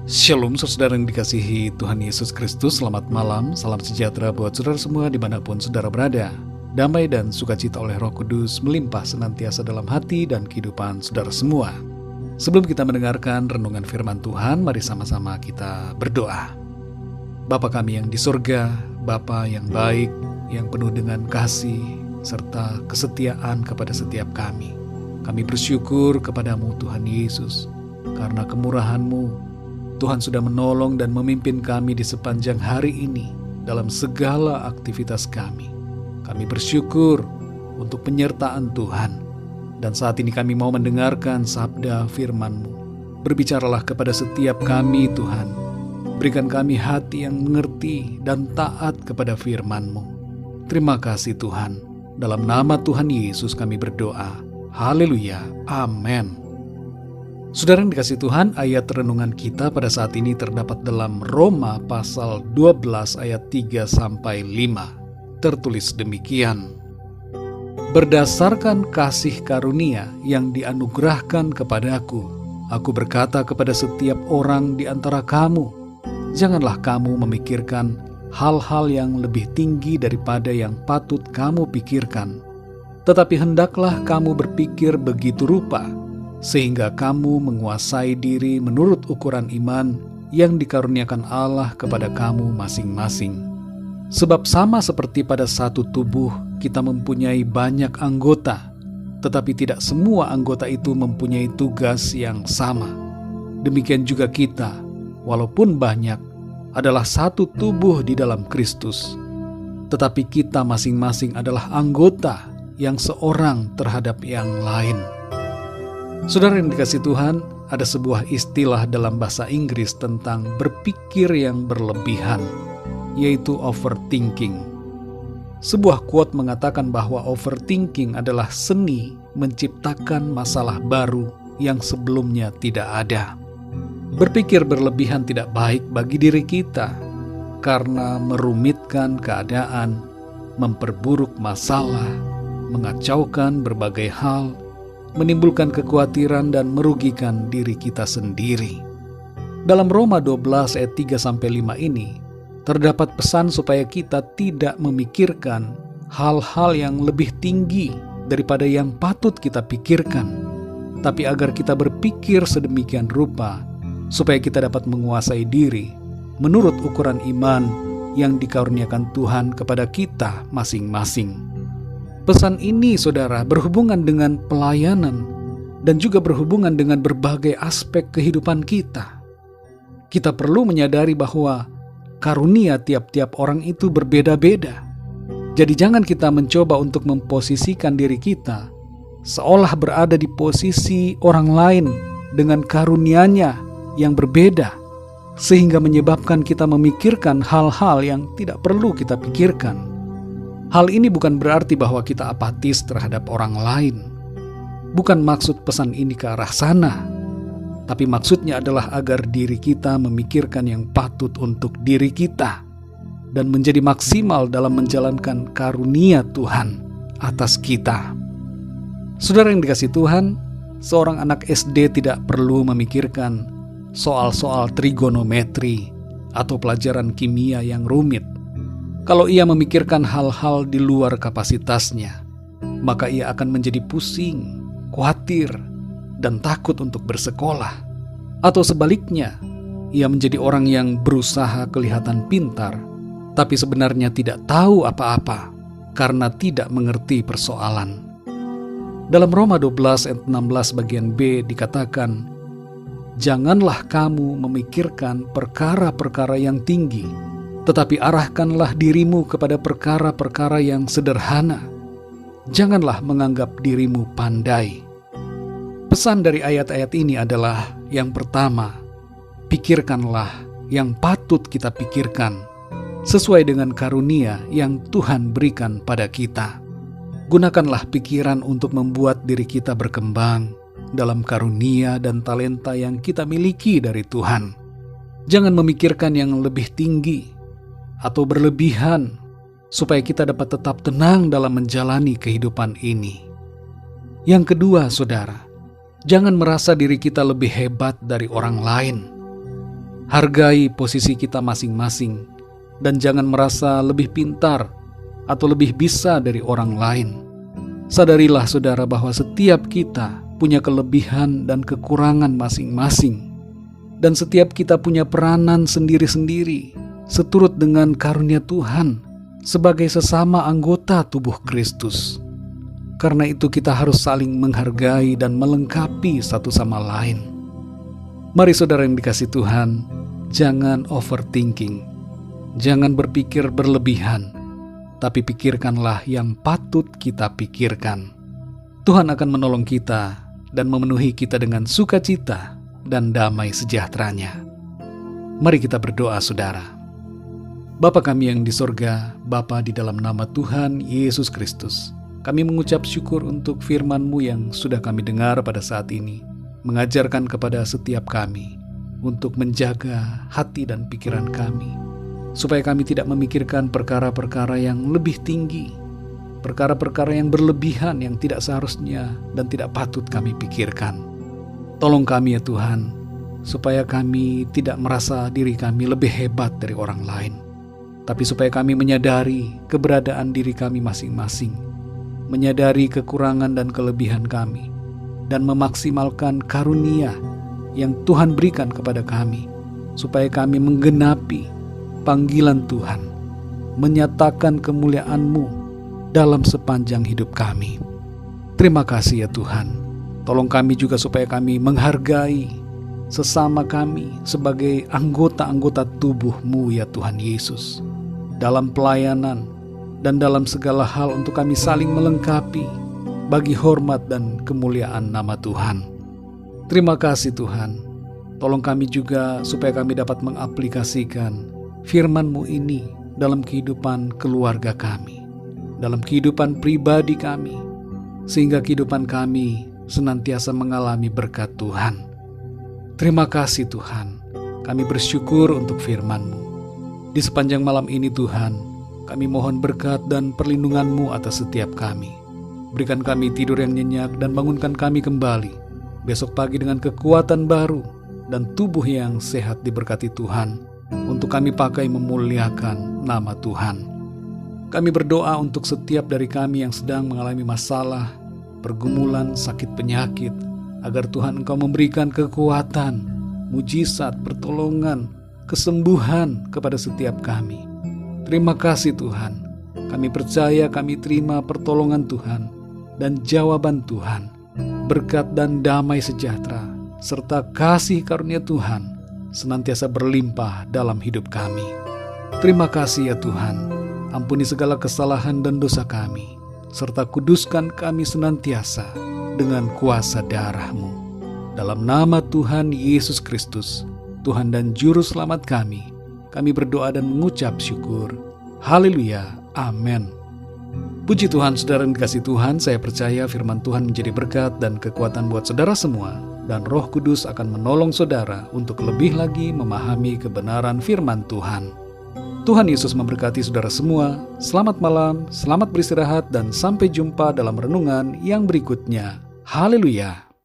Shalom saudara yang dikasihi Tuhan Yesus Kristus. Selamat malam, salam sejahtera buat saudara semua dimanapun saudara berada. Damai dan sukacita oleh Roh Kudus melimpah senantiasa dalam hati dan kehidupan saudara semua. Sebelum kita mendengarkan renungan firman Tuhan, mari sama-sama kita berdoa. Bapa kami yang di surga, Bapa yang baik, yang penuh dengan kasih serta kesetiaan kepada setiap kami. Kami bersyukur kepadamu Tuhan Yesus, karena kemurahan-Mu Tuhan sudah menolong dan memimpin kami di sepanjang hari ini dalam segala aktivitas kami. Kami bersyukur untuk penyertaan Tuhan. Dan saat ini kami mau mendengarkan sabda firman-Mu. Berbicaralah kepada setiap kami Tuhan. Berikan kami hati yang mengerti dan taat kepada firman-Mu. Terima kasih Tuhan. Dalam nama Tuhan Yesus kami berdoa. Haleluya. Amin. Saudara yang dikasihi Tuhan, ayat renungan kita pada saat ini terdapat dalam Roma pasal 12 ayat 3-5. Tertulis demikian. Berdasarkan kasih karunia yang dianugerahkan kepadaku, aku berkata kepada setiap orang di antara kamu, janganlah kamu memikirkan hal-hal yang lebih tinggi daripada yang patut kamu pikirkan. Tetapi hendaklah kamu berpikir begitu rupa, sehingga kamu menguasai diri menurut ukuran iman yang dikaruniakan Allah kepada kamu masing-masing. Sebab sama seperti pada satu tubuh kita mempunyai banyak anggota, tetapi tidak semua anggota itu mempunyai tugas yang sama. Demikian juga kita, walaupun banyak, adalah satu tubuh di dalam Kristus. Tetapi kita masing-masing adalah anggota yang seorang terhadap yang lain. Saudara yang dikasihi Tuhan, ada sebuah istilah dalam bahasa Inggris tentang berpikir yang berlebihan, yaitu overthinking. Sebuah quote mengatakan bahwa overthinking adalah seni menciptakan masalah baru yang sebelumnya tidak ada. Berpikir berlebihan tidak baik bagi diri kita, karena merumitkan keadaan, memperburuk masalah, mengacaukan berbagai hal, menimbulkan kekhawatiran dan merugikan diri kita sendiri. Dalam Roma 12 ayat 3-5 ini, terdapat pesan supaya kita tidak memikirkan hal-hal yang lebih tinggi daripada yang patut kita pikirkan, tapi agar kita berpikir sedemikian rupa, supaya kita dapat menguasai diri menurut ukuran iman yang dikaruniakan Tuhan kepada kita masing-masing. Pesan ini, saudara, berhubungan dengan pelayanan dan juga berhubungan dengan berbagai aspek kehidupan kita. Kita perlu menyadari bahwa karunia tiap-tiap orang itu berbeda-beda. Jadi jangan kita mencoba untuk memposisikan diri kita seolah berada di posisi orang lain dengan karunia-Nya yang berbeda, sehingga menyebabkan kita memikirkan hal-hal yang tidak perlu kita pikirkan. Hal ini bukan berarti bahwa kita apatis terhadap orang lain. Bukan maksud pesan ini ke arah sana. Tapi maksudnya adalah agar diri kita memikirkan yang patut untuk diri kita dan menjadi maksimal dalam menjalankan karunia Tuhan atas kita. Saudara yang dikasihi Tuhan, seorang anak SD tidak perlu memikirkan soal-soal trigonometri atau pelajaran kimia yang rumit. Kalau ia memikirkan hal-hal di luar kapasitasnya, maka ia akan menjadi pusing, khawatir, dan takut untuk bersekolah. Atau sebaliknya, ia menjadi orang yang berusaha kelihatan pintar, tapi sebenarnya tidak tahu apa-apa karena tidak mengerti persoalan. Dalam Roma 12 ayat 16 bagian B dikatakan, janganlah kamu memikirkan perkara-perkara yang tinggi, tetapi arahkanlah dirimu kepada perkara-perkara yang sederhana. Janganlah menganggap dirimu pandai. Pesan dari ayat-ayat ini adalah, yang pertama, pikirkanlah yang patut kita pikirkan, sesuai dengan karunia yang Tuhan berikan pada kita. Gunakanlah pikiran untuk membuat diri kita berkembang dalam karunia dan talenta yang kita miliki dari Tuhan. Jangan memikirkan yang lebih tinggi atau berlebihan, supaya kita dapat tetap tenang dalam menjalani kehidupan ini. Yang kedua, saudara, jangan merasa diri kita lebih hebat dari orang lain. Hargai posisi kita masing-masing dan jangan merasa lebih pintar atau lebih bisa dari orang lain. Sadarilah saudara bahwa setiap kita punya kelebihan dan kekurangan masing-masing. Dan setiap kita punya peranan sendiri-sendiri seturut dengan karunia Tuhan sebagai sesama anggota tubuh Kristus. Karena itu kita harus saling menghargai dan melengkapi satu sama lain. Mari saudara yang dikasihi Tuhan, jangan overthinking. Jangan berpikir berlebihan, tapi pikirkanlah yang patut kita pikirkan. Tuhan akan menolong kita dan memenuhi kita dengan sukacita dan damai sejahteranya. Mari kita berdoa saudara. Bapa kami yang di sorga, Bapa di dalam nama Tuhan Yesus Kristus, kami mengucap syukur untuk firman-Mu yang sudah kami dengar pada saat ini, mengajarkan kepada setiap kami untuk menjaga hati dan pikiran kami, supaya kami tidak memikirkan perkara-perkara yang lebih tinggi, perkara-perkara yang berlebihan yang tidak seharusnya dan tidak patut kami pikirkan. Tolong kami ya Tuhan, supaya kami tidak merasa diri kami lebih hebat dari orang lain, tapi supaya kami menyadari keberadaan diri kami masing-masing, menyadari kekurangan dan kelebihan kami, dan memaksimalkan karunia yang Tuhan berikan kepada kami, supaya kami menggenapi panggilan Tuhan, menyatakan kemuliaan-Mu dalam sepanjang hidup kami. Terima kasih ya Tuhan. Tolong kami juga supaya kami menghargai sesama kami sebagai anggota-anggota tubuh-Mu ya Tuhan Yesus. Dalam pelayanan dan dalam segala hal untuk kami saling melengkapi bagi hormat dan kemuliaan nama Tuhan. Terima kasih Tuhan. Tolong kami juga supaya kami dapat mengaplikasikan firman-Mu ini dalam kehidupan keluarga kami, dalam kehidupan pribadi kami, sehingga kehidupan kami senantiasa mengalami berkat Tuhan. Terima kasih Tuhan, kami bersyukur untuk firman-Mu. Di sepanjang malam ini Tuhan, kami mohon berkat dan perlindungan-Mu atas setiap kami. Berikan kami tidur yang nyenyak dan bangunkan kami kembali besok pagi dengan kekuatan baru dan tubuh yang sehat diberkati Tuhan, untuk kami pakai memuliakan nama Tuhan. Kami berdoa untuk setiap dari kami yang sedang mengalami masalah, pergumulan, sakit penyakit, agar Tuhan Engkau memberikan kekuatan, mujizat, pertolongan, kesembuhan kepada setiap kami. Terima kasih Tuhan. Kami percaya kami terima pertolongan Tuhan dan jawaban Tuhan, berkat dan damai sejahtera, serta kasih karunia Tuhan senantiasa berlimpah dalam hidup kami. Terima kasih ya Tuhan. Ampuni segala kesalahan dan dosa kami, serta kuduskan kami senantiasa dengan kuasa darah-Mu. Dalam nama Tuhan Yesus Kristus, Tuhan dan Juru Selamat kami berdoa dan mengucap syukur. Haleluya, amin. Puji Tuhan, saudara yang dikasihi Tuhan, saya percaya firman Tuhan menjadi berkat dan kekuatan buat saudara semua, dan Roh Kudus akan menolong saudara untuk lebih lagi memahami kebenaran firman Tuhan. Tuhan Yesus memberkati saudara semua. Selamat malam, selamat beristirahat, dan sampai jumpa dalam renungan yang berikutnya. Haleluya.